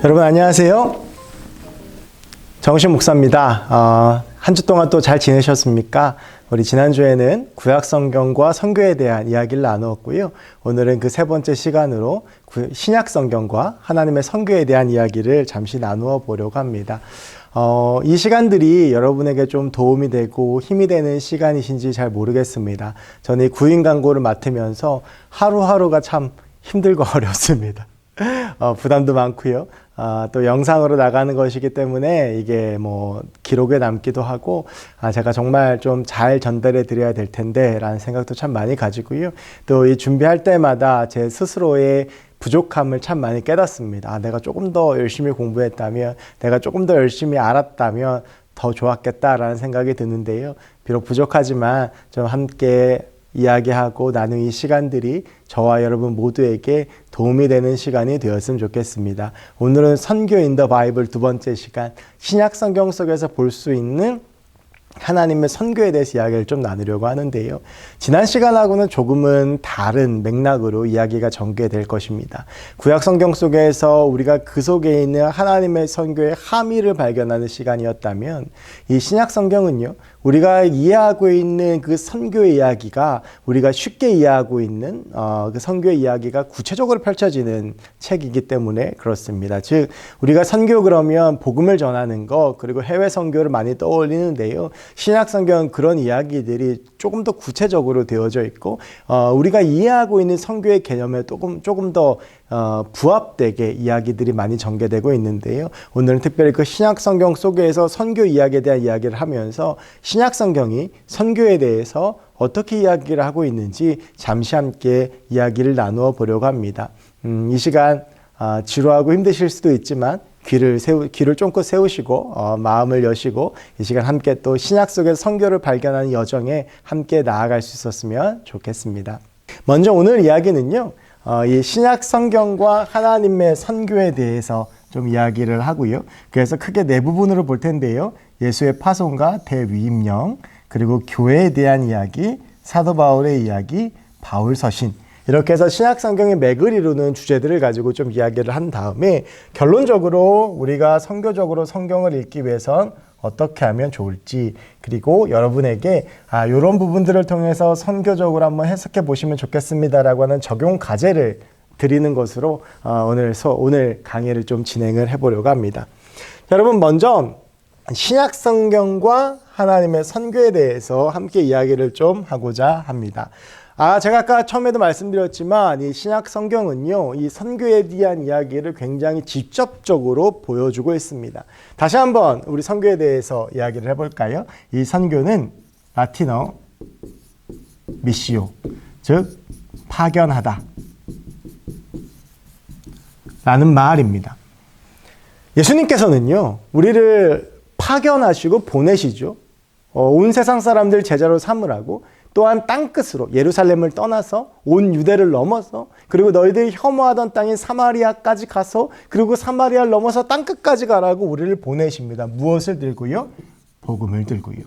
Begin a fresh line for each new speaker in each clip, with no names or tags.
여러분 안녕하세요. 정우식 목사입니다. 한 주 동안 또 잘 지내셨습니까? 우리 지난주에는 구약성경과 선교에 대한 이야기를 나누었고요. 오늘은 그 세 번째 시간으로 신약성경과 하나님의 선교에 대한 이야기를 잠시 나누어 보려고 합니다. 이 시간들이 여러분에게 좀 도움이 되고 힘이 되는 시간이신지 잘 모르겠습니다. 저는 이 구인 광고를 맡으면서 하루하루가 참 힘들고 어렵습니다. 부담도 많고요. 또 영상으로 나가는 것이기 때문에 이게 뭐 기록에 남기도 하고 제가 정말 좀 잘 전달해 드려야 될 텐데 라는 생각도 참 많이 가지고요. 또 이 준비할 때마다 제 스스로의 부족함을 참 많이 깨닫습니다. 내가 조금 더 열심히 공부했다면, 내가 조금 더 열심히 알았다면 더 좋았겠다라는 생각이 드는데요. 비록 부족하지만 좀 함께 이야기하고 나누는 이 시간들이 저와 여러분 모두에게 도움이 되는 시간이 되었으면 좋겠습니다. 오늘은 선교 인 더 바이블 두 번째 시간, 신약 성경 속에서 볼 수 있는 하나님의 선교에 대해서 이야기를 좀 나누려고 하는데요. 지난 시간하고는 조금은 다른 맥락으로 이야기가 전개될 것입니다. 구약 성경 속에서 우리가 그 속에 있는 하나님의 선교의 함의를 발견하는 시간이었다면, 이 신약 성경은요, 우리가 이해하고 있는 그 선교의 이야기가, 우리가 쉽게 이해하고 있는 그 선교의 이야기가 구체적으로 펼쳐지는 책이기 때문에 그렇습니다. 즉, 우리가 선교 그러면 복음을 전하는 것, 그리고 해외 선교를 많이 떠올리는데요. 신약 성경은 그런 이야기들이 조금 더 구체적으로 되어져 있고, 우리가 이해하고 있는 선교의 개념에 조금 더 부합되게 이야기들이 많이 전개되고 있는데요. 오늘은 특별히 그 신약 성경 속에서 선교 이야기에 대한 이야기를 하면서 신약 성경이 선교에 대해서 어떻게 이야기를 하고 있는지 잠시 함께 이야기를 나누어 보려고 합니다. 이 시간 지루하고 힘드실 수도 있지만 귀를 쫑긋 세우시고 마음을 여시고 이 시간 함께 또 신약 속에서 선교를 발견하는 여정에 함께 나아갈 수 있었으면 좋겠습니다. 먼저 오늘 이야기는요, 이 신약 성경과 하나님의 선교에 대해서 좀 이야기를 하고요. 그래서 크게 네 부분으로 볼 텐데요. 예수의 파송과 대위임령, 그리고 교회에 대한 이야기, 사도 바울의 이야기, 바울 서신, 이렇게 해서 신약 성경의 맥을 이루는 주제들을 가지고 좀 이야기를 한 다음에 결론적으로 우리가 선교적으로 성경을 읽기 위해선 어떻게 하면 좋을지, 그리고 여러분에게 이런 부분들을 통해서 선교적으로 한번 해석해 보시면 좋겠습니다라고 하는 적용 과제를 드리는 것으로 오늘 강의를 좀 진행을 해보려고 합니다. 여러분, 먼저 신약 성경과 하나님의 선교에 대해서 함께 이야기를 좀 하고자 합니다. 제가 아까 처음에도 말씀드렸지만 이 신약 성경은요, 이 선교에 대한 이야기를 굉장히 직접적으로 보여주고 있습니다. 다시 한번 우리 선교에 대해서 이야기를 해볼까요? 이 선교는 라틴어 미시오, 즉 파견하다 라는 말입니다. 예수님께서는요, 우리를 파견하시고 보내시죠. 온 세상 사람들 제자로 삼으라고, 또한 땅끝으로 예루살렘을 떠나서 온 유대를 넘어서, 그리고 너희들이 혐오하던 땅인 사마리아까지 가서, 그리고 사마리아를 넘어서 땅끝까지 가라고 우리를 보내십니다. 무엇을 들고요? 복음을 들고요.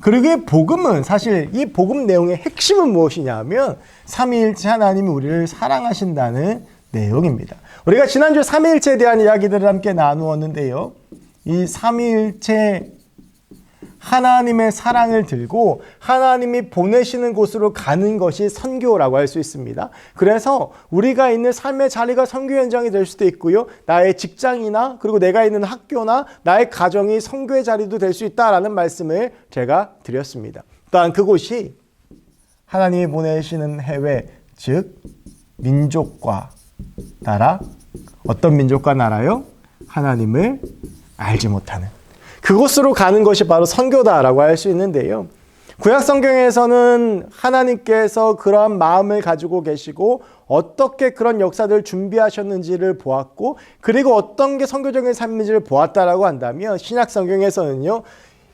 그리고 이 복음은, 사실 이 복음 내용의 핵심은 무엇이냐면 삼위일체 하나님이 우리를 사랑하신다는 내용입니다. 우리가 지난주 삼위일체에 대한 이야기들을 함께 나누었는데요. 이 삼위일체 하나님의 사랑을 들고 하나님이 보내시는 곳으로 가는 것이 선교라고 할 수 있습니다. 그래서 우리가 있는 삶의 자리가 선교 현장이 될 수도 있고요. 나의 직장이나 그리고 내가 있는 학교나 나의 가정이 선교의 자리도 될 수 있다라는 말씀을 제가 드렸습니다. 또한 그곳이 하나님이 보내시는 해외, 즉 민족과 나라, 어떤 민족과 나라요? 하나님을 알지 못하는 그곳으로 가는 것이 바로 선교다라고 할 수 있는데요. 구약 성경에서는 하나님께서 그러한 마음을 가지고 계시고 어떻게 그런 역사들을 준비하셨는지를 보았고, 그리고 어떤 게 선교적인 삶인지를 보았다라고 한다면, 신약 성경에서는요,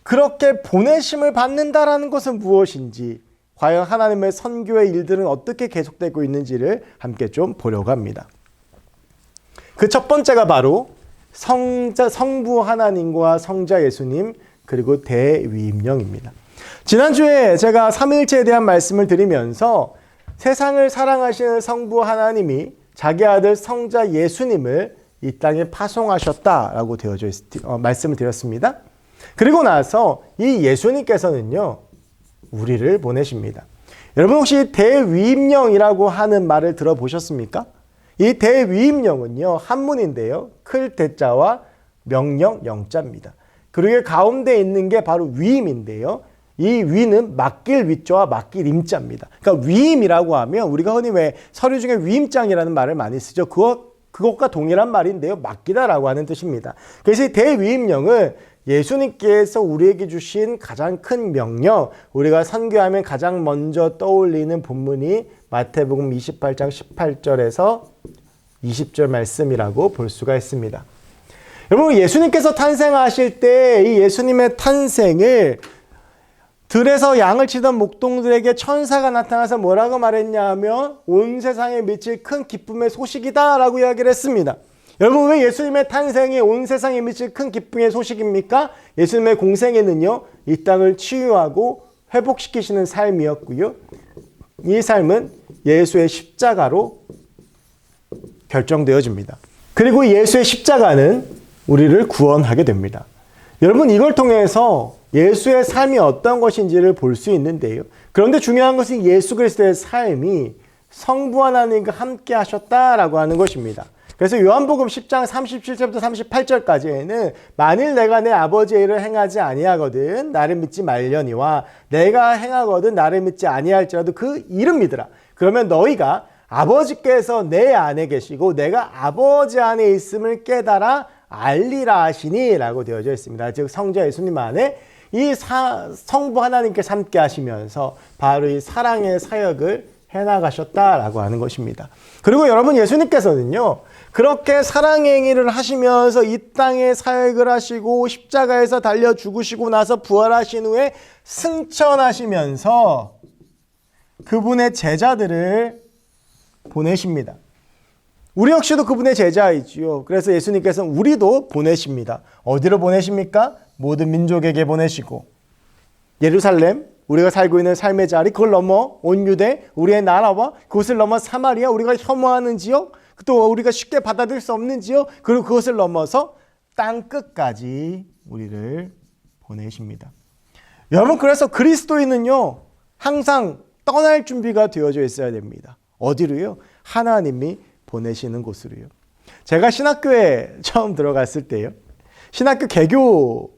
그렇게 보내심을 받는다라는 것은 무엇인지, 과연 하나님의 선교의 일들은 어떻게 계속되고 있는지를 함께 좀 보려고 합니다. 그 첫 번째가 바로 성부 하나님과 성자 예수님, 그리고 대위임령입니다. 지난주에 제가 삼위일체에 대한 말씀을 드리면서 세상을 사랑하시는 성부 하나님이 자기 아들 성자 예수님을 이 땅에 파송하셨다라고 말씀을 드렸습니다. 그리고 나서 이 예수님께서는요, 우리를 보내십니다. 여러분 혹시 대위임령이라고 하는 말을 들어보셨습니까? 이 대위임령은요, 한문인데요. 클 대자와 명령 영자입니다. 그리고 가운데 있는 게 바로 위임인데요. 이 위는 맡길 위자와 맡길 임자입니다. 그러니까 위임이라고 하면 우리가 흔히 왜 서류 중에 위임장이라는 말을 많이 쓰죠. 그것과 동일한 말인데요. 맡기다라고 하는 뜻입니다. 그래서 이 대위임령은 예수님께서 우리에게 주신 가장 큰 명령, 우리가 선교하면 가장 먼저 떠올리는 본문이 마태복음 28장 18절에서 20절 말씀이라고 볼 수가 있습니다. 여러분, 예수님께서 탄생하실 때 이 예수님의 탄생을 들에서 양을 치던 목동들에게 천사가 나타나서 뭐라고 말했냐 하면 온 세상에 미칠 큰 기쁨의 소식이다 라고 이야기를 했습니다. 여러분, 왜 예수님의 탄생이 온 세상에 미칠 큰 기쁨의 소식입니까? 예수님의 공생에는요, 이 땅을 치유하고 회복시키시는 삶이었고요. 이 삶은 예수의 십자가로 결정되어집니다. 그리고 예수의 십자가는 우리를 구원하게 됩니다. 여러분, 이걸 통해서 예수의 삶이 어떤 것인지를 볼 수 있는데요. 그런데 중요한 것은 예수 그리스도의 삶이 성부 하나님과 함께 하셨다라고 하는 것입니다. 그래서 요한복음 10장 37절부터 38절까지에는 만일 내가 내 아버지의 일을 행하지 아니하거든 나를 믿지 말려니와 내가 행하거든 나를 믿지 아니할지라도 그 이름 믿으라. 그러면 너희가 아버지께서 내 안에 계시고 내가 아버지 안에 있음을 깨달아 알리라 하시니 라고 되어져 있습니다. 즉 성자 예수님 안에 이 성부 하나님께서 함께 하시면서 바로 이 사랑의 사역을 해나가셨다라고 하는 것입니다. 그리고 여러분, 예수님께서는요, 그렇게 사랑의 행위를 하시면서 이 땅에 사역을 하시고 십자가에서 달려 죽으시고 나서 부활하신 후에 승천하시면서 그분의 제자들을 보내십니다. 우리 역시도 그분의 제자이지요. 그래서 예수님께서는 우리도 보내십니다. 어디로 보내십니까? 모든 민족에게 보내시고 예루살렘, 우리가 살고 있는 삶의 자리, 그걸 넘어 온 유대, 우리의 나라와 그것을 넘어 사마리아, 우리가 혐오하는 지역, 또 우리가 쉽게 받아들일 수 없는 지역, 그리고 그것을 넘어서 땅 끝까지 우리를 보내십니다. 여러분, 그래서 그리스도인은요, 항상 떠날 준비가 되어져 있어야 됩니다. 어디로요? 하나님이 보내시는 곳으로요. 제가 신학교에 처음 들어갔을 때요, 신학교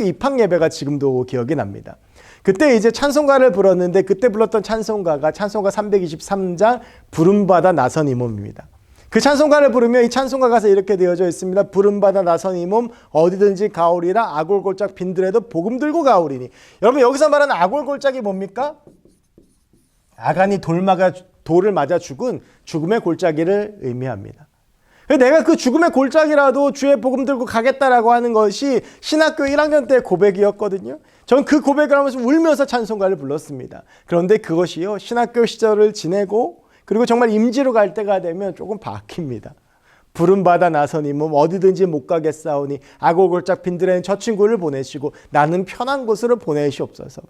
입학 예배가 지금도 기억이 납니다. 그때 이제 찬송가를 불렀는데 그때 불렀던 찬송가가 찬송가 323장 부름받아 나선 이 몸입니다. 그 찬송가를 부르면 이 찬송가 가사 이렇게 되어져 있습니다. 부름받아 나선 이 몸 어디든지 가오리라 아골골짝 빈들에도 복음 들고 가오리니. 여러분, 여기서 말하는 아골골짝이 뭡니까? 아간이 돌을 맞아 죽은 죽음의 골짜기를 의미합니다. 내가 그 죽음의 골짜기라도 주의 복음 들고 가겠다라고 하는 것이 신학교 1학년 때 고백이었거든요. 전 그 고백을 하면서 울면서 찬송가를 불렀습니다. 그런데 그것이요, 신학교 시절을 지내고 그리고 정말 임지로 갈 때가 되면 조금 바뀝니다. 부름받아 나선 이 몸 어디든지 못 가겠사오니 아골골짝 빈들에는 저 친구를 보내시고 나는 편한 곳으로 보내시옵소서.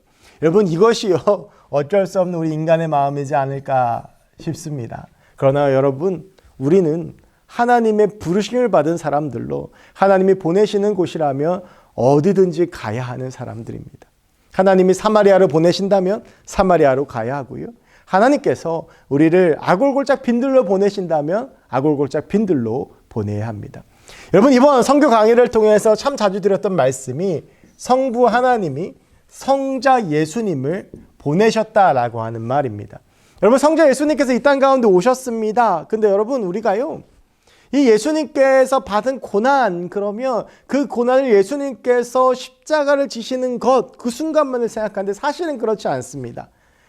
여러분, 이것이요, 어쩔 수 없는 우리 인간의 마음이지 않을까 싶습니다. 그러나 여러분, 우리는 하나님의 부르심을 받은 사람들로 하나님이 보내시는 곳이라면 어디든지 가야 하는 사람들입니다. 하나님이 사마리아로 보내신다면 사마리아로 가야 하고요. 하나님께서 우리를 아골골짝 빈들로 보내신다면 아골골짝 빈들로 보내야 합니다. 여러분, 이번 선교 강의를 통해서 참 자주 드렸던 말씀이 성부 하나님이 성자 예수님을 보내셨다라고 하는 말입니다. 여러분, 성자 예수님께서 이 땅 가운데 오셨습니다. 근데 여러분, 우리가요, 이 예수님께서 받은 고난, 그러면 그 고난을 예수님께서 십자가를 지시는 것, 그 순간만을 생각하는데 사실은 그렇지 않습니다.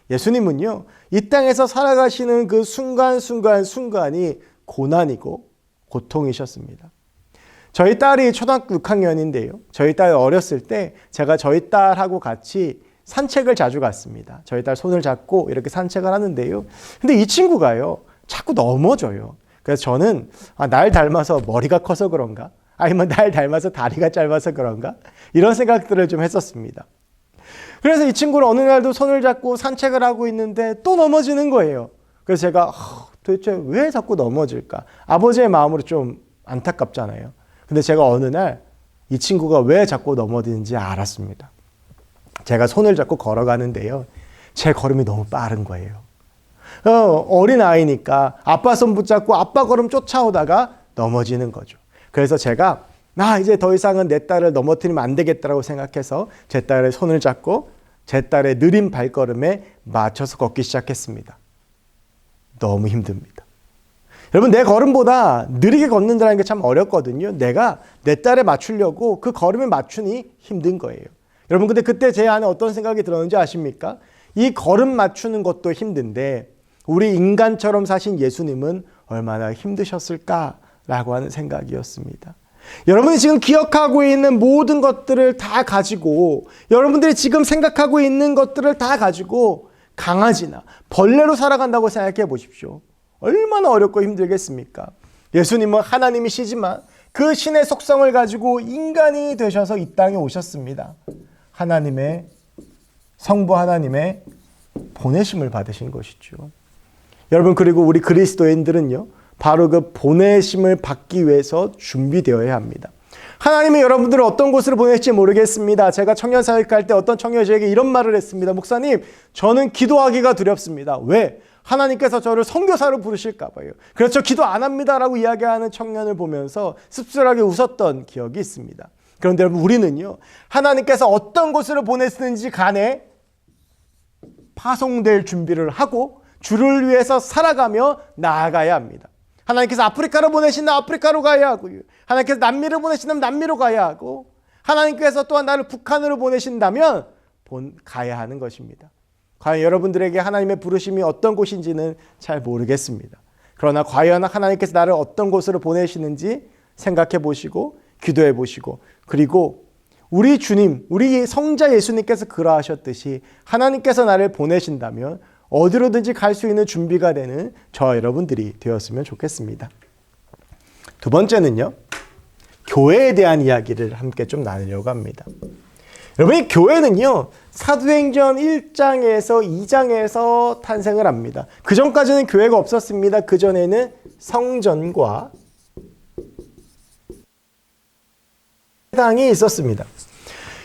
예수님은요, 이 땅에서 살아가시는 그 순간이 고난이고 고통이셨습니다. 저희 딸이 초등학교 6학년인데요. 저희 딸이 어렸을 때 제가 저희 딸하고 같이 산책을 자주 갔습니다. 저희 딸 손을 잡고 이렇게 산책을 하는데요. 근데 이 친구가요, 자꾸 넘어져요. 그래서 저는 날 닮아서 머리가 커서 그런가? 아니면 날 닮아서 다리가 짧아서 그런가? 이런 생각들을 좀 했었습니다. 그래서 이 친구는 어느 날도 손을 잡고 산책을 하고 있는데 또 넘어지는 거예요. 그래서 제가 도대체 왜 자꾸 넘어질까? 아버지의 마음으로 좀 안타깝잖아요. 근데 제가 어느 날 이 친구가 왜 자꾸 넘어지는지 알았습니다. 제가 손을 잡고 걸어가는데요. 제 걸음이 너무 빠른 거예요. 어린 아이니까 아빠 손 붙잡고 아빠 걸음 쫓아오다가 넘어지는 거죠. 그래서 제가 이제 더 이상은 내 딸을 넘어뜨리면 안 되겠다라고 생각해서 제 딸의 손을 잡고 제 딸의 느린 발걸음에 맞춰서 걷기 시작했습니다. 너무 힘듭니다. 여러분, 내 걸음보다 느리게 걷는다는 게 참 어렵거든요. 내가 내 딸에 맞추려고 그 걸음에 맞추니 힘든 거예요. 여러분, 근데 그때 제 안에 어떤 생각이 들었는지 아십니까? 이 걸음 맞추는 것도 힘든데 우리 인간처럼 사신 예수님은 얼마나 힘드셨을까라고 하는 생각이었습니다. 여러분이 지금 기억하고 있는 모든 것들을 다 가지고, 여러분들이 지금 생각하고 있는 것들을 다 가지고 강아지나 벌레로 살아간다고 생각해 보십시오. 얼마나 어렵고 힘들겠습니까? 예수님은 하나님이시지만 그 신의 속성을 가지고 인간이 되셔서 이 땅에 오셨습니다. 하나님의 성부 하나님의 보내심을 받으신 것이죠. 여러분, 그리고 우리 그리스도인들은요, 바로 그 보내심을 받기 위해서 준비되어야 합니다. 하나님이 여러분들을 어떤 곳으로 보낼지 모르겠습니다. 제가 청년 사역할 때 어떤 청년이 저에게 이런 말을 했습니다. 목사님, 저는 기도하기가 두렵습니다. 왜? 하나님께서 저를 선교사로 부르실까 봐요. 그래서 기도 안 합니다라고 이야기하는 청년을 보면서 씁쓸하게 웃었던 기억이 있습니다. 그런데 여러분, 우리는요, 하나님께서 어떤 곳으로 보내시는지 간에 파송될 준비를 하고 주를 위해서 살아가며 나아가야 합니다. 하나님께서 아프리카로 보내신다면 아프리카로 가야 하고요. 하나님께서 남미로 보내신다면 남미로 가야 하고, 하나님께서 또한 나를 북한으로 보내신다면 가야 하는 것입니다. 과연 여러분들에게 하나님의 부르심이 어떤 곳인지는 잘 모르겠습니다. 그러나 과연 하나님께서 나를 어떤 곳으로 보내시는지 생각해 보시고 기도해 보시고, 그리고 우리 주님, 우리 성자 예수님께서 그러하셨듯이 하나님께서 나를 보내신다면 어디로든지 갈 수 있는 준비가 되는 저와 여러분들이 되었으면 좋겠습니다. 두 번째는요, 교회에 대한 이야기를 함께 좀 나누려고 합니다. 여러분, 이 교회는요, 사도행전 1장에서 2장에서 탄생을 합니다. 그 전까지는 교회가 없었습니다. 그 전에는 성전과 회당이 있었습니다.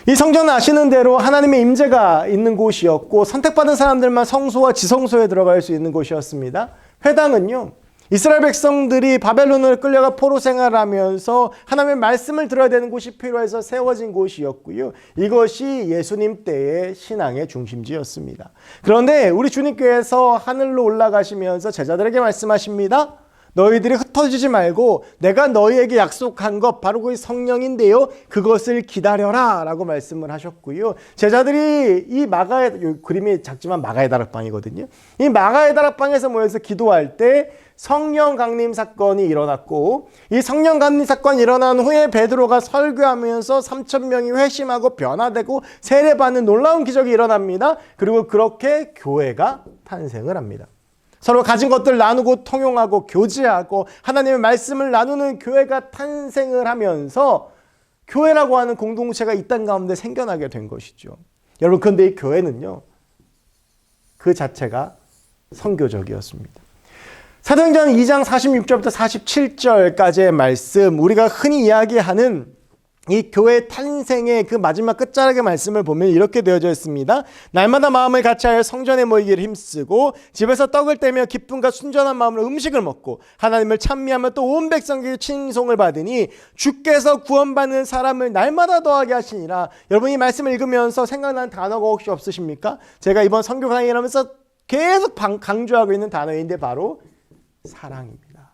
이 성전은 아시는 대로 하나님의 임재가 있는 곳이었고 선택받은 사람들만 성소와 지성소에 들어갈 수 있는 곳이었습니다. 회당은요, 이스라엘 백성들이 바벨론을 끌려가 포로 생활하면서 하나님의 말씀을 들어야 되는 곳이 필요해서 세워진 곳이었고요. 이것이 예수님 때의 신앙의 중심지였습니다. 그런데 우리 주님께서 하늘로 올라가시면서 제자들에게 말씀하십니다. 너희들이 흩어지지 말고 내가 너희에게 약속한 것 바로 그 성령인데요, 그것을 기다려라 라고 말씀을 하셨고요. 제자들이 이 마가의, 그림이 작지만 마가의 다락방이거든요. 이 마가의 다락방에서 모여서 기도할 때 성령 강림 사건이 일어났고, 이 성령 강림 사건이 일어난 후에 베드로가 설교하면서 3,000명이 회심하고 변화되고 세례받는 놀라운 기적이 일어납니다. 그리고 그렇게 교회가 탄생을 합니다. 서로 가진 것들 나누고 통용하고 교제하고 하나님의 말씀을 나누는 교회가 탄생을 하면서 교회라고 하는 공동체가 이 땅 가운데 생겨나게 된 것이죠. 여러분, 그런데 이 교회는요, 그 자체가 선교적이었습니다. 사도행전 2장 46절부터 47절까지의 말씀, 우리가 흔히 이야기하는 이 교회 탄생의 그 마지막 끝자락의 말씀을 보면 이렇게 되어져 있습니다. 날마다 마음을 같이하여 성전에 모이기를 힘쓰고 집에서 떡을 떼며 기쁨과 순전한 마음으로 음식을 먹고 하나님을 찬미하며 또 온 백성에게 칭송을 받으니 주께서 구원받는 사람을 날마다 더하게 하시니라. 여러분, 이 말씀을 읽으면서 생각나는 단어가 혹시 없으십니까? 제가 이번 선교 강의를 하면서 계속 강조하고 있는 단어인데 바로 사랑입니다.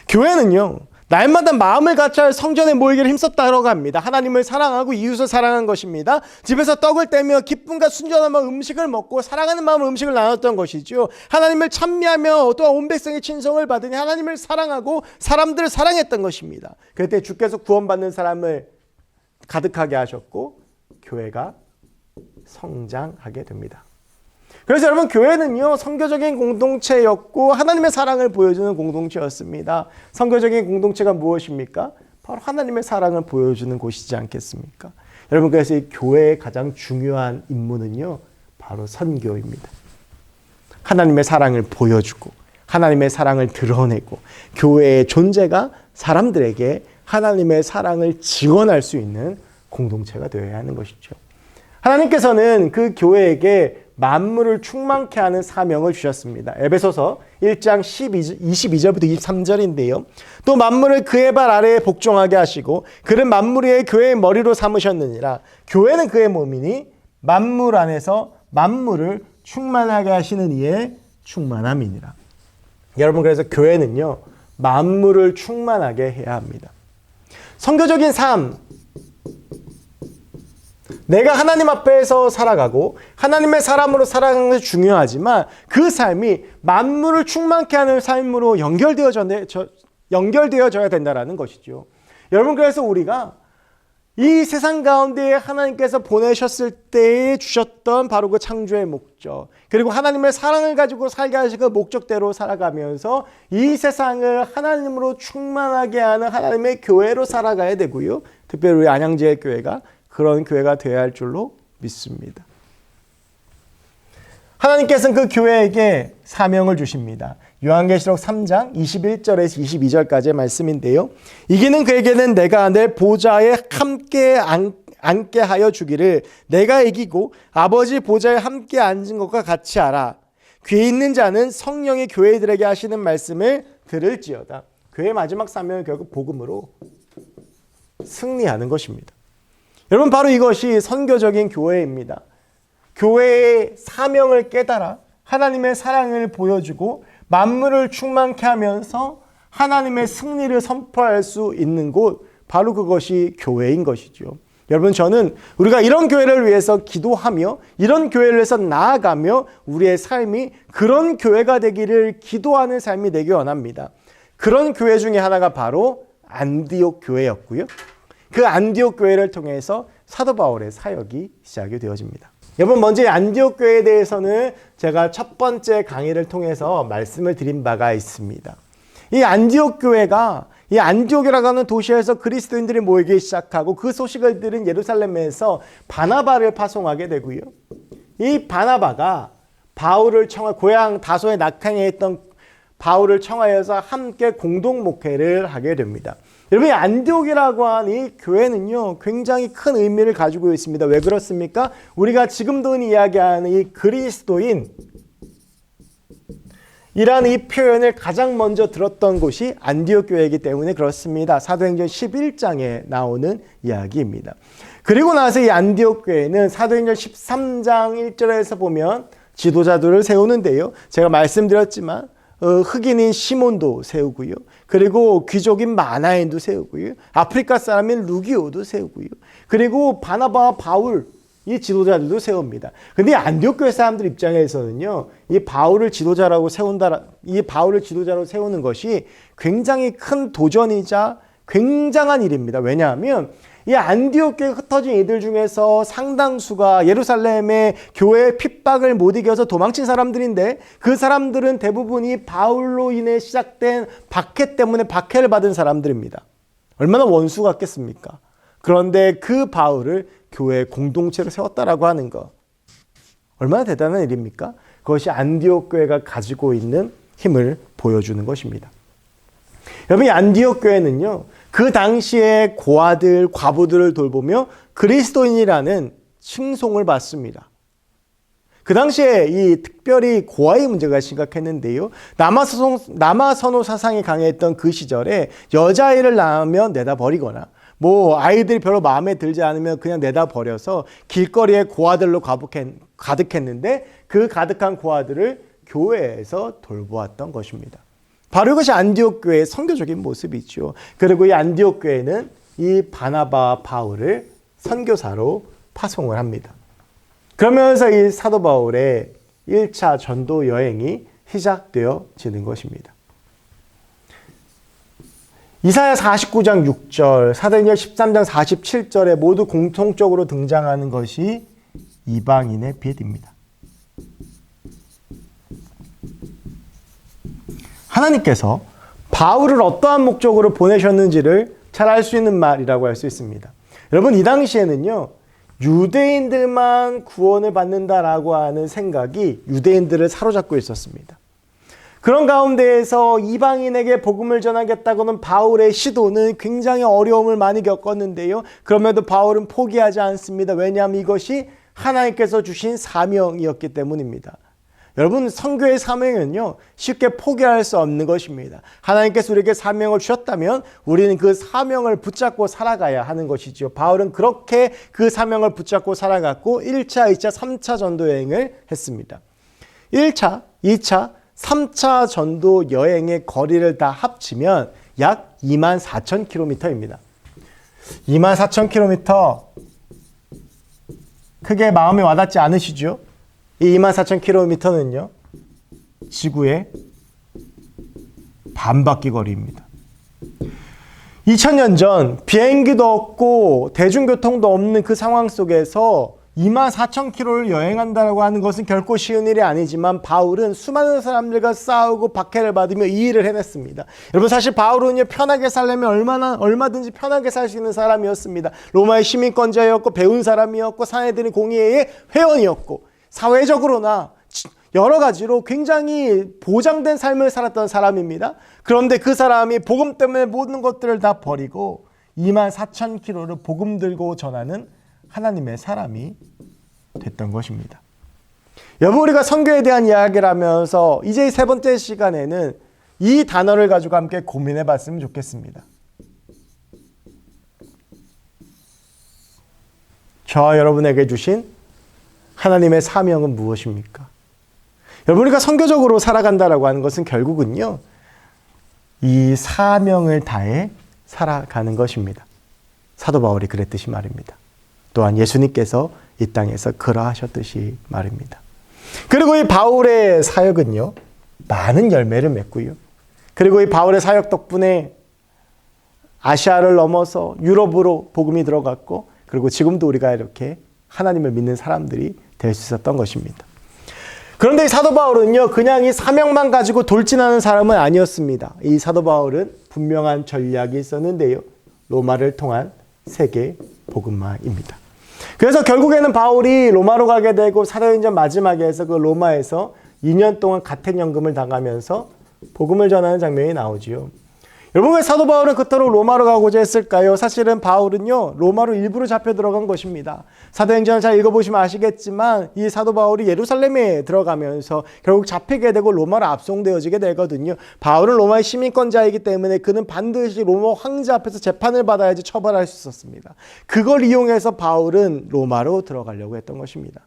교회는요, 날마다 마음을 같이하여 성전에 모이기를 힘썼다고 합니다. 하나님을 사랑하고 이웃을 사랑한 것입니다. 집에서 떡을 떼며 기쁨과 순전한 마음 음식을 먹고 사랑하는 마음으로 음식을 나눴던 것이죠. 하나님을 찬미하며 또한 온 백성의 친송을 받으니 하나님을 사랑하고 사람들을 사랑했던 것입니다. 그때 주께서 구원받는 사람을 가득하게 하셨고 교회가 성장하게 됩니다. 그래서 여러분, 교회는요, 선교적인 공동체였고 하나님의 사랑을 보여주는 공동체였습니다. 선교적인 공동체가 무엇입니까? 바로 하나님의 사랑을 보여주는 곳이지 않겠습니까? 여러분, 그래서 이 교회의 가장 중요한 임무는요, 바로 선교입니다. 하나님의 사랑을 보여주고 하나님의 사랑을 드러내고 교회의 존재가 사람들에게 하나님의 사랑을 증언할 수 있는 공동체가 되어야 하는 것이죠. 하나님께서는 그 교회에게 만물을 충만케 하는 사명을 주셨습니다. 에베소서 1장 22절부터 23절인데요. 또 만물을 그의 발 아래에 복종하게 하시고 그는 만물 위에 교회의 머리로 삼으셨느니라. 교회는 그의 몸이니 만물 안에서 만물을 충만하게 하시는 이의 충만함이니라. 여러분, 그래서 교회는요, 만물을 충만하게 해야 합니다. 선교적인 삶, 내가 하나님 앞에서 살아가고 하나님의 사람으로 살아가는 것이 중요하지만 그 삶이 만물을 충만케 하는 삶으로 연결되어져야 된다는 것이죠. 여러분, 그래서 우리가 이 세상 가운데 하나님께서 보내셨을 때에 주셨던 바로 그 창조의 목적, 그리고 하나님의 사랑을 가지고 살게 하신 그 목적대로 살아가면서 이 세상을 하나님으로 충만하게 하는 하나님의 교회로 살아가야 되고요. 특별히 우리 안양지의 교회가 그런 교회가 되어야 할 줄로 믿습니다. 하나님께서는 그 교회에게 사명을 주십니다. 요한계시록 3장 21절에서 22절까지의 말씀인데요. 이기는 그에게는 내가 내 보좌에 함께 앉게 하여 주기를 내가 이기고 아버지 보좌에 함께 앉은 것과 같이 하라. 귀 있는 자는 성령이 교회들에게 하시는 말씀을 들을지어다. 교회의 마지막 사명은 결국 복음으로 승리하는 것입니다. 여러분, 바로 이것이 선교적인 교회입니다. 교회의 사명을 깨달아 하나님의 사랑을 보여주고 만물을 충만케 하면서 하나님의 승리를 선포할 수 있는 곳, 바로 그것이 교회인 것이죠. 여러분, 저는 우리가 이런 교회를 위해서 기도하며 이런 교회를 위해서 나아가며 우리의 삶이 그런 교회가 되기를 기도하는 삶이 되기 원합니다. 그런 교회 중에 하나가 바로 안디옥 교회였고요. 그 안디옥 교회를 통해서 사도 바울의 사역이 시작이 되어집니다. 여러분, 먼저 안디옥 교회에 대해서는 제가 첫 번째 강의를 통해서 말씀을 드린 바가 있습니다. 이 안디옥 교회가 이 안디옥이라고 하는 도시에서 그리스도인들이 모이기 시작하고 그 소식을 들은 예루살렘에서 바나바를 파송하게 되고요. 이 바나바가 바울을 고향 다소에 낙향해 있던 바울을 청하여서 함께 공동 목회를 하게 됩니다. 여러분, 이 안디옥이라고 하는 이 교회는요, 굉장히 큰 의미를 가지고 있습니다. 왜 그렇습니까? 우리가 지금도 이야기하는 이 그리스도인 이라는 이 표현을 가장 먼저 들었던 곳이 안디옥 교회이기 때문에 그렇습니다. 사도행전 11장에 나오는 이야기입니다. 그리고 나서 이 안디옥 교회는 사도행전 13장 1절에서 보면 지도자들을 세우는데요. 제가 말씀드렸지만 흑인인 시몬도 세우고요. 그리고 귀족인 마나엔도 세우고요. 아프리카 사람인 루기오도 세우고요. 그리고 바나바와 바울, 이 지도자들도 세웁니다. 근데 안디옥 교회 사람들 입장에서는요, 이 바울을 지도자로 세우는 것이 굉장히 큰 도전이자 굉장한 일입니다. 왜냐하면 이 안디옥 교회에 흩어진 이들 중에서 상당수가 예루살렘의 교회의 핍박을 못 이겨서 도망친 사람들인데 그 사람들은 대부분이 바울로 인해 시작된 박해 때문에 박해를 받은 사람들입니다. 얼마나 원수 같겠습니까? 그런데 그 바울을 교회 공동체로 세웠다라고 하는 것, 얼마나 대단한 일입니까? 그것이 안디옥 교회가 가지고 있는 힘을 보여주는 것입니다. 여러분, 이 안디옥 교회는요, 그 당시에 고아들, 과부들을 돌보며 그리스도인이라는 칭송을 받습니다. 그 당시에 이 특별히 고아의 문제가 심각했는데요. 남아선호 사상이 강했던 그 시절에 여자아이를 낳으면 내다 버리거나 아이들이 별로 마음에 들지 않으면 그냥 내다 버려서 길거리에 고아들로 가득했는데 그 가득한 고아들을 교회에서 돌보았던 것입니다. 바로 이것이 안디옥 교회의 선교적인 모습이죠. 그리고 이 안디옥 교회는 이 바나바와 바울을 선교사로 파송을 합니다. 그러면서 이 사도 바울의 1차 전도 여행이 시작되어지는 것입니다. 이사야 49장 6절, 사도행전 13장 47절에 모두 공통적으로 등장하는 것이 이방인의 빛입니다. 하나님께서 바울을 어떠한 목적으로 보내셨는지를 잘 알 수 있는 말이라고 할 수 있습니다. 여러분, 이 당시에는요, 유대인들만 구원을 받는다라고 하는 생각이 유대인들을 사로잡고 있었습니다. 그런 가운데에서 이방인에게 복음을 전하겠다고는 바울의 시도는 굉장히 어려움을 많이 겪었는데요. 그럼에도 바울은 포기하지 않습니다. 왜냐하면 이것이 하나님께서 주신 사명이었기 때문입니다. 여러분, 선교의 사명은요, 쉽게 포기할 수 없는 것입니다. 하나님께서 우리에게 사명을 주셨다면 우리는 그 사명을 붙잡고 살아가야 하는 것이죠. 바울은 그렇게 그 사명을 붙잡고 살아갔고 1차, 2차, 3차 전도 여행을 했습니다. 1차, 2차, 3차 전도 여행의 거리를 다 합치면 약 24,000km입니다. 24,000km, 크게 마음에 와닿지 않으시죠? 이 24,000km는요, 지구의 반바퀴 거리입니다. 2000년 전 비행기도 없고 대중교통도 없는 그 상황 속에서 24,000km를 여행한다고 하는 것은 결코 쉬운 일이 아니지만 바울은 수많은 사람들과 싸우고 박해를 받으며 이 일을 해냈습니다. 여러분, 사실 바울은요, 편하게 살려면 얼마든지 편하게 살 수 있는 사람이었습니다. 로마의 시민권자였고 배운 사람이었고 사내들의 공의회의 회원이었고 사회적으로나 여러 가지로 굉장히 보장된 삶을 살았던 사람입니다. 그런데 그 사람이 복음 때문에 모든 것들을 다 버리고 24,000km를 복음 들고 전하는 하나님의 사람이 됐던 것입니다. 여러분, 우리가 선교에 대한 이야기를 하면서 이제 세 번째 시간에는 이 단어를 가지고 함께 고민해 봤으면 좋겠습니다. 저와 여러분에게 주신 하나님의 사명은 무엇입니까? 여러분, 우리가 선교적으로 살아간다라고 하는 것은 결국은요, 이 사명을 다해 살아가는 것입니다. 사도 바울이 그랬듯이 말입니다. 또한 예수님께서 이 땅에서 그러하셨듯이 말입니다. 그리고 이 바울의 사역은요, 많은 열매를 맺고요. 그리고 이 바울의 사역 덕분에 아시아를 넘어서 유럽으로 복음이 들어갔고, 그리고 지금도 우리가 이렇게 하나님을 믿는 사람들이 될 수 있었던 것입니다. 그런데 이 사도 바울은요, 그냥 이 사명만 가지고 돌진하는 사람은 아니었습니다. 이 사도 바울은 분명한 전략이 있었는데요. 로마를 통한 세계 복음화입니다. 그래서 결국에는 바울이 로마로 가게 되고 사도행전 마지막에 해서 그 로마에서 2년 동안 가택연금을 당하면서 복음을 전하는 장면이 나오지요. 여러분, 왜 사도 바울은 그토록 로마로 가고자 했을까요? 사실은 바울은요, 로마로 일부러 잡혀 들어간 것입니다. 사도행전을 잘 읽어보시면 아시겠지만 이 사도 바울이 예루살렘에 들어가면서 결국 잡히게 되고 로마로 압송되어지게 되거든요. 바울은 로마의 시민권자이기 때문에 그는 반드시 로마 황제 앞에서 재판을 받아야지 처벌할 수 있었습니다. 그걸 이용해서 바울은 로마로 들어가려고 했던 것입니다.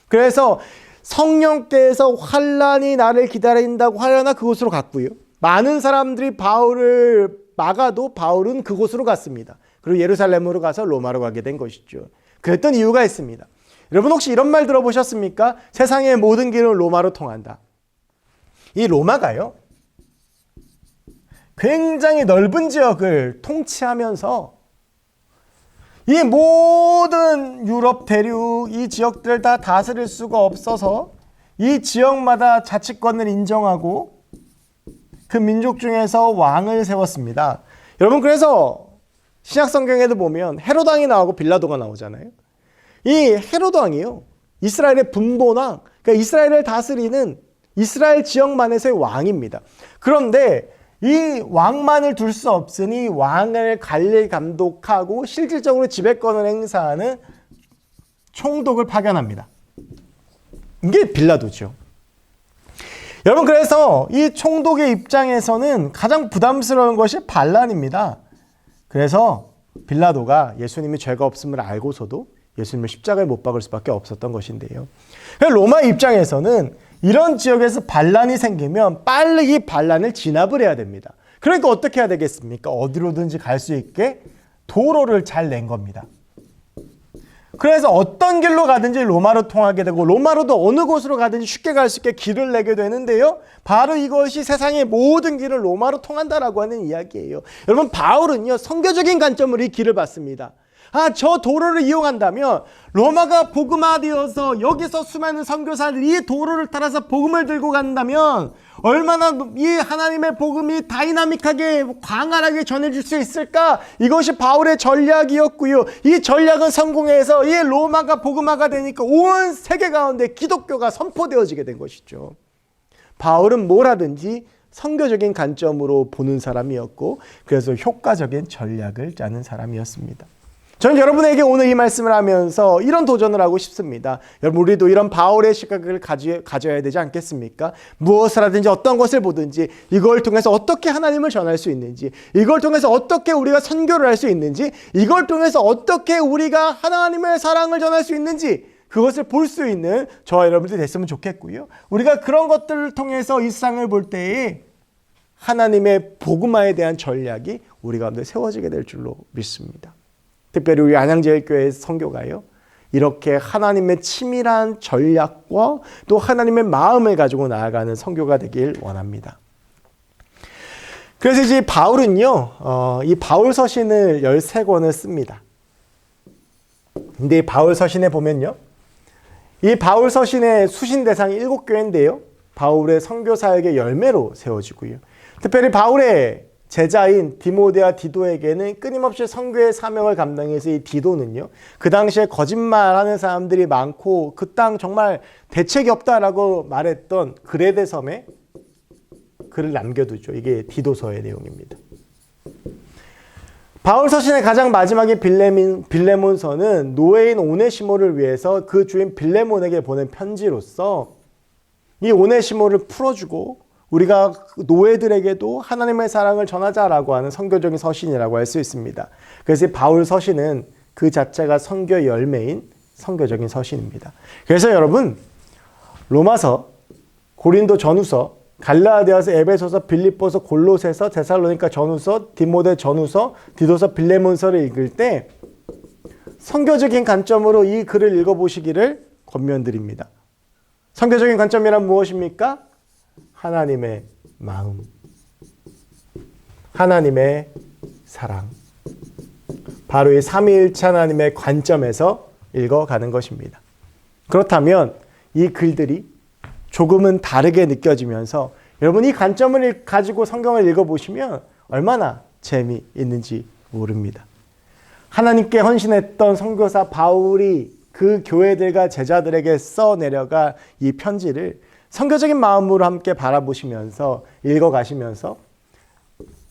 그래서 성령께서 환란이 나를 기다린다고 하려나 그곳으로 갔고요. 많은 사람들이 바울을 막아도 바울은 그곳으로 갔습니다. 그리고 예루살렘으로 가서 로마로 가게 된 것이죠. 그랬던 이유가 있습니다. 여러분, 혹시 이런 말 들어보셨습니까? 세상의 모든 길은 로마로 통한다. 이 로마가요, 굉장히 넓은 지역을 통치하면서 이 모든 유럽 대륙 이 지역들을 다 다스릴 수가 없어서 이 지역마다 자치권을 인정하고 그 민족 중에서 왕을 세웠습니다. 여러분, 그래서 신약 성경에도 보면 헤롯 왕이 나오고 빌라도가 나오잖아요. 이 헤롯 왕이요, 이스라엘의 분봉왕, 그러니까 이스라엘을 다스리는 이스라엘 지역만에서의 왕입니다. 그런데 이 왕만을 둘 수 없으니 왕을 관리 감독하고 실질적으로 지배권을 행사하는 총독을 파견합니다. 이게 빌라도죠. 여러분, 그래서 이 총독의 입장에서는 가장 부담스러운 것이 반란입니다. 그래서 빌라도가 예수님이 죄가 없음을 알고서도 예수님을 십자가에 못 박을 수밖에 없었던 것인데요. 로마 입장에서는 이런 지역에서 반란이 생기면 빨리 이 반란을 진압을 해야 됩니다. 그러니까 어떻게 해야 되겠습니까? 어디로든지 갈 수 있게 도로를 잘 낸 겁니다. 그래서 어떤 길로 가든지 로마로 통하게 되고 로마로도 어느 곳으로 가든지 쉽게 갈 수 있게 길을 내게 되는데요. 바로 이것이 세상의 모든 길을 로마로 통한다라고 하는 이야기예요. 여러분, 바울은요, 선교적인 관점으로 이 길을 봤습니다. 저 도로를 이용한다면 로마가 복음화되어서 여기서 수많은 선교사들이 이 도로를 따라서 복음을 들고 간다면 얼마나 이 하나님의 복음이 다이나믹하게 광활하게 전해질 수 있을까? 이것이 바울의 전략이었고요. 이 전략은 성공해서 이 로마가 복음화가 되니까 온 세계 가운데 기독교가 선포되어지게 된 것이죠. 바울은 뭘 하든지 선교적인 관점으로 보는 사람이었고 그래서 효과적인 전략을 짜는 사람이었습니다. 저는 여러분에게 오늘 이 말씀을 하면서 이런 도전을 하고 싶습니다. 여러분 우리도 이런 바울의 시각을 가져야 되지 않겠습니까? 무엇을 하든지 어떤 것을 보든지 이걸 통해서 어떻게 하나님을 전할 수 있는지, 이걸 통해서 어떻게 우리가 선교를 할 수 있는지, 이걸 통해서 어떻게 우리가 하나님의 사랑을 전할 수 있는지 그것을 볼 수 있는 저와 여러분들이 됐으면 좋겠고요. 우리가 그런 것들을 통해서 이 세상을 볼 때에 하나님의 복음화에 대한 전략이 우리 가운데 세워지게 될 줄로 믿습니다. 특별히 우리 안양제일교회 선교가요, 이렇게 하나님의 치밀한 전략과 또 하나님의 마음을 가지고 나아가는 선교가 되길 원합니다. 그래서 이제 바울은요, 이 바울 서신을 13권을 씁니다. 근데 이 바울 서신에 보면요, 이 바울 서신의 수신 대상이 7교회인데요, 바울의 선교 사역의 열매로 세워지고요. 특별히 바울의 제자인 디모데와 디도에게는 끊임없이 선교의 사명을 감당해서 이 디도는요, 그 당시에 거짓말하는 사람들이 많고 그 땅 정말 대책이 없다라고 말했던 그레데 섬에 글을 남겨두죠. 이게 디도서의 내용입니다. 바울 서신의 가장 마지막인 빌레몬서는 노예인 오네시모를 위해서 그 주인 빌레몬에게 보낸 편지로서 이 오네시모를 풀어주고 우리가 노예들에게도 하나님의 사랑을 전하자라고 하는 선교적인 서신이라고 할 수 있습니다. 그래서 바울 서신은 그 자체가 선교 열매인 선교적인 서신입니다. 그래서 여러분 로마서, 고린도 전후서, 갈라디아서, 에베소서, 빌립보서, 골로새서, 데살로니가 전후서, 디모데 전후서, 디도서, 빌레몬서를 읽을 때 선교적인 관점으로 이 글을 읽어보시기를 권면드립니다. 선교적인 관점이란 무엇입니까? 하나님의 마음, 하나님의 사랑, 바로 이 삼위일체 하나님의 관점에서 읽어가는 것입니다. 그렇다면 이 글들이 조금은 다르게 느껴지면서 여러분 이 관점을 가지고 성경을 읽어보시면 얼마나 재미있는지 모릅니다. 하나님께 헌신했던 선교사 바울이 그 교회들과 제자들에게 써내려가 이 편지를 선교적인 마음으로 함께 바라보시면서 읽어가시면서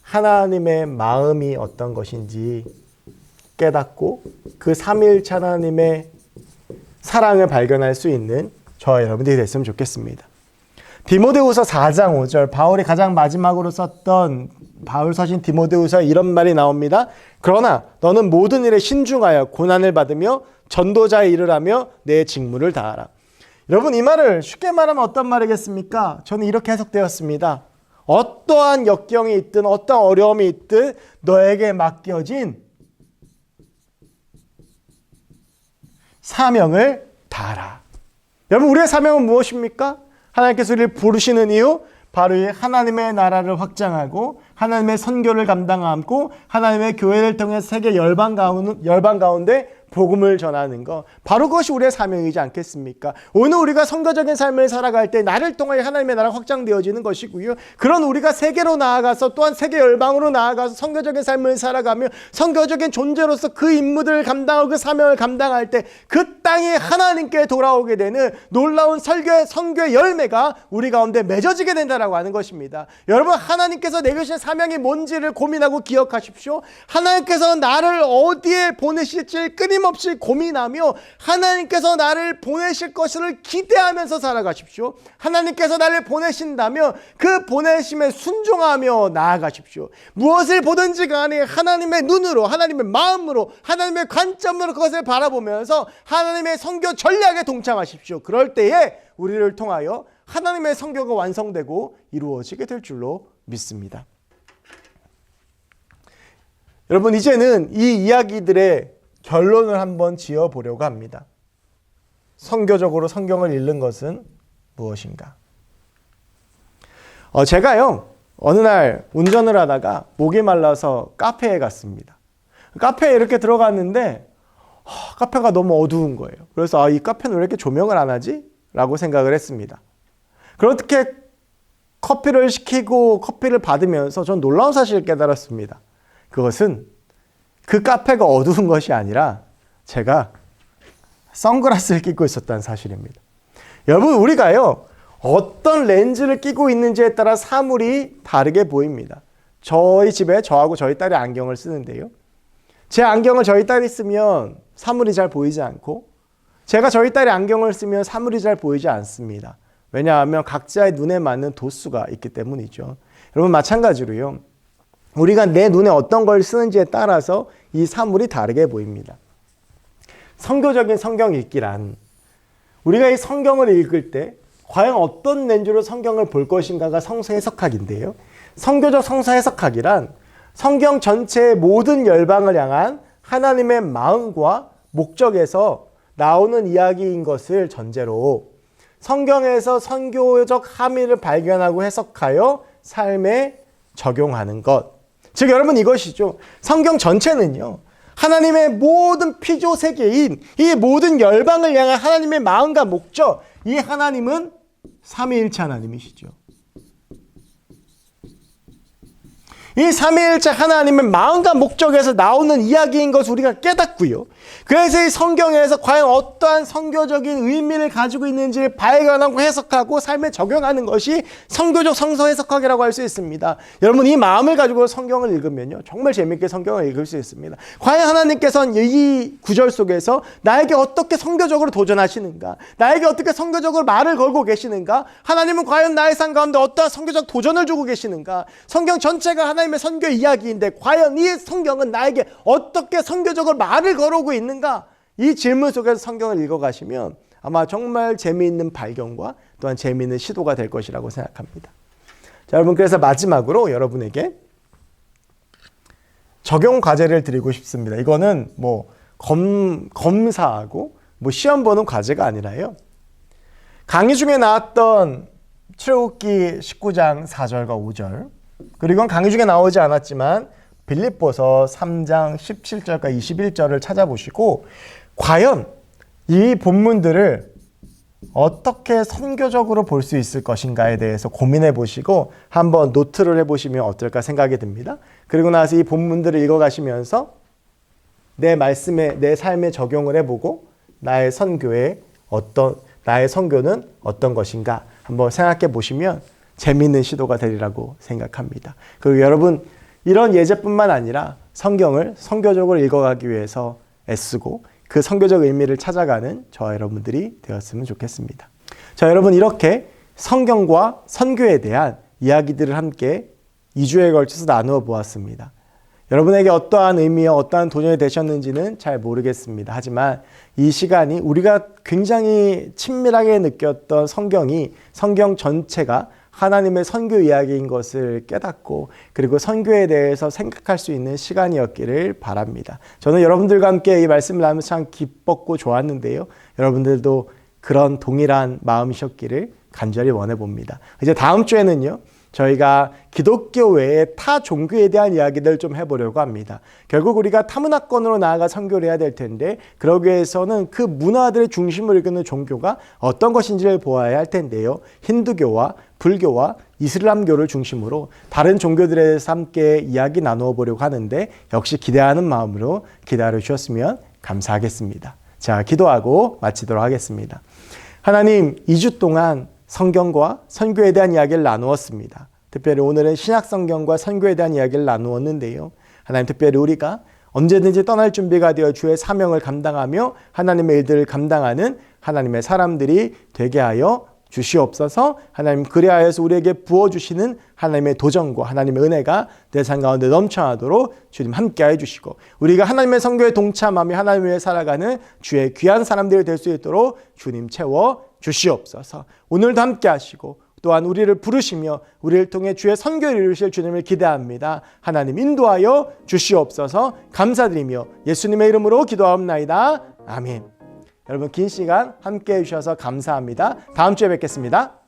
하나님의 마음이 어떤 것인지 깨닫고 그 삼위일체 하나님의 사랑을 발견할 수 있는 저와 여러분들이 됐으면 좋겠습니다. 디모데후서 4장 5절, 바울이 가장 마지막으로 썼던 바울 서신 디모데후서에 이런 말이 나옵니다. 그러나 너는 모든 일에 신중하여 고난을 받으며 전도자의 일을 하며 내 직무를 다하라. 여러분 이 말을 쉽게 말하면 어떤 말이겠습니까? 저는 이렇게 해석되었습니다. 어떠한 역경이 있든 어떠한 어려움이 있든 너에게 맡겨진 사명을 다하라. 여러분 우리의 사명은 무엇입니까? 하나님께서 우리를 부르시는 이유 바로 이 하나님의 나라를 확장하고 하나님의 선교를 감당하고 하나님의 교회를 통해 세계 열방 가운데 복음을 전하는 것, 바로 그것이 우리의 사명이지 않겠습니까? 오늘 우리가 선교적인 삶을 살아갈 때 나를 통하여 하나님의 나라가 확장되어지는 것이고요. 그런 우리가 세계로 나아가서 또한 세계 열방으로 나아가서 선교적인 삶을 살아가며 선교적인 존재로서 그 임무들을 감당하고 그 사명을 감당할 때 그 땅이 하나님께 돌아오게 되는 놀라운 선교의 열매가 우리 가운데 맺어지게 된다라고 하는 것입니다. 여러분 하나님께서 내게 주신 사명이 뭔지를 고민하고 기억하십시오. 하나님께서 나를 어디에 보내실지 끊임없이 고민하며 하나님께서 나를 보내실 것을 기대하면서 살아가십시오. 하나님께서 나를 보내신다면 그 보내심에 순종하며 나아가십시오. 무엇을 보든지 간에 하나님의 눈으로, 하나님의 마음으로, 하나님의 관점으로 그것을 바라보면서 하나님의 선교 전략에 동참하십시오. 그럴 때에 우리를 통하여 하나님의 선교가 완성되고 이루어지게 될 줄로 믿습니다. 여러분 이제는 이 이야기들의 결론을 한번 지어보려고 합니다. 선교적으로 성경을 읽는 것은 무엇인가? 제가요 어느 날 운전을 하다가 목이 말라서 카페에 갔습니다. 카페에 이렇게 들어갔는데 카페가 너무 어두운 거예요. 그래서 이 카페는 왜 이렇게 조명을 안 하지? 라고 생각을 했습니다. 그렇게 커피를 시키고 커피를 받으면서 전 놀라운 사실을 깨달았습니다. 그것은 그 카페가 어두운 것이 아니라 제가 선글라스를 끼고 있었다는 사실입니다. 여러분 우리가요 어떤 렌즈를 끼고 있는지에 따라 사물이 다르게 보입니다. 저희 집에 저하고 저희 딸이 안경을 쓰는데요. 제 안경을 저희 딸이 쓰면 사물이 잘 보이지 않고 제가 저희 딸이 안경을 쓰면 사물이 잘 보이지 않습니다. 왜냐하면 각자의 눈에 맞는 도수가 있기 때문이죠. 여러분 마찬가지로요. 우리가 내 눈에 어떤 걸 쓰는지에 따라서 이 사물이 다르게 보입니다. 선교적인 성경 읽기란 우리가 이 성경을 읽을 때 과연 어떤 렌즈로 성경을 볼 것인가가 성서 해석학인데요. 선교적 성서 해석학이란 성경 전체의 모든 열방을 향한 하나님의 마음과 목적에서 나오는 이야기인 것을 전제로 성경에서 선교적 함의를 발견하고 해석하여 삶에 적용하는 것. 즉 여러분 이것이죠. 성경 전체는요. 하나님의 모든 피조 세계인 이 모든 열방을 향한 하나님의 마음과 목적, 이 하나님은 삼위일체 하나님이시죠. 이 삼위일체 하나님의 마음과 목적에서 나오는 이야기인 것을 우리가 깨닫고요. 그래서 이 성경에서 과연 어떠한 선교적인 의미를 가지고 있는지를 발견하고 해석하고 삶에 적용하는 것이 선교적 성서 해석학이라고 할 수 있습니다. 여러분 이 마음을 가지고 성경을 읽으면요. 정말 재밌게 성경을 읽을 수 있습니다. 과연 하나님께서는 이 구절 속에서 나에게 어떻게 선교적으로 도전하시는가? 나에게 어떻게 선교적으로 말을 걸고 계시는가? 하나님은 과연 나의 삶 가운데 어떠한 선교적 도전을 주고 계시는가? 성경 전체가 하나님의 선교 이야기인데 과연 이 성경은 나에게 어떻게 선교적으로 말을 걸어오고 있는가? 이 질문 속에서 성경을 읽어가시면 아마 정말 재미있는 발견과 또한 재미있는 시도가 될 것이라고 생각합니다. 자, 여러분 그래서 마지막으로 여러분에게 적용 과제를 드리고 싶습니다. 이거는 검사하고 시험 보는 과제가 아니라요. 강의 중에 나왔던 출애굽기 19장 4절과 5절 그리고 강의 중에 나오지 않았지만 빌립보서 3장 17절과 21절을 찾아보시고 과연 이 본문들을 어떻게 선교적으로 볼 수 있을 것인가에 대해서 고민해 보시고 한번 노트를 해보시면 어떨까 생각이 듭니다. 그리고 나서 이 본문들을 읽어가시면서 내 말씀에 내 삶에 적용을 해보고 나의 선교는 어떤 것인가 한번 생각해 보시면 재미있는 시도가 되리라고 생각합니다. 그리고 여러분 이런 예제뿐만 아니라 성경을 선교적으로 읽어가기 위해서 애쓰고 그 선교적 의미를 찾아가는 저와 여러분들이 되었으면 좋겠습니다. 자, 여러분 이렇게 성경과 선교에 대한 이야기들을 함께 2주에 걸쳐서 나누어 보았습니다. 여러분에게 어떠한 의미와 어떠한 도전이 되셨는지는 잘 모르겠습니다. 하지만 이 시간이 우리가 굉장히 친밀하게 느꼈던 성경 전체가 하나님의 선교 이야기인 것을 깨닫고 그리고 선교에 대해서 생각할 수 있는 시간이었기를 바랍니다. 저는 여러분들과 함께 이 말씀을 나누면서 참 기뻤고 좋았는데요. 여러분들도 그런 동일한 마음이셨기를 간절히 원해 봅니다. 이제 다음 주에는요. 저희가 기독교 외에 타 종교에 대한 이야기들 좀 해보려고 합니다. 결국 우리가 타문화권으로 나아가 선교를 해야 될 텐데 그러기 위해서는 그 문화들의 중심을 이끄는 종교가 어떤 것인지를 보아야 할 텐데요. 힌두교와 불교와 이슬람교를 중심으로 다른 종교들에 대해서 함께 이야기 나누어 보려고 하는데 역시 기대하는 마음으로 기다려 주셨으면 감사하겠습니다. 자, 기도하고 마치도록 하겠습니다. 하나님, 2주 동안 성경과 선교에 대한 이야기를 나누었습니다. 특별히 오늘은 신약성경과 선교에 대한 이야기를 나누었는데요. 하나님, 특별히 우리가 언제든지 떠날 준비가 되어 주의 사명을 감당하며 하나님의 일들을 감당하는 하나님의 사람들이 되게 하여 주시옵소서. 하나님, 그리하여서 우리에게 부어주시는 하나님의 도전과 하나님의 은혜가 내 삶 가운데 넘쳐나도록 주님 함께해 주시고 우리가 하나님의 선교에 동참하며 하나님을 위해 살아가는 주의 귀한 사람들이 될 수 있도록 주님 채워 주시옵소서. 오늘도 함께 하시고 또한 우리를 부르시며 우리를 통해 주의 선교를 이루실 주님을 기대합니다. 하나님 인도하여 주시옵소서. 감사드리며 예수님의 이름으로 기도하옵나이다. 아멘. 여러분 긴 시간 함께 해주셔서 감사합니다. 다음 주에 뵙겠습니다.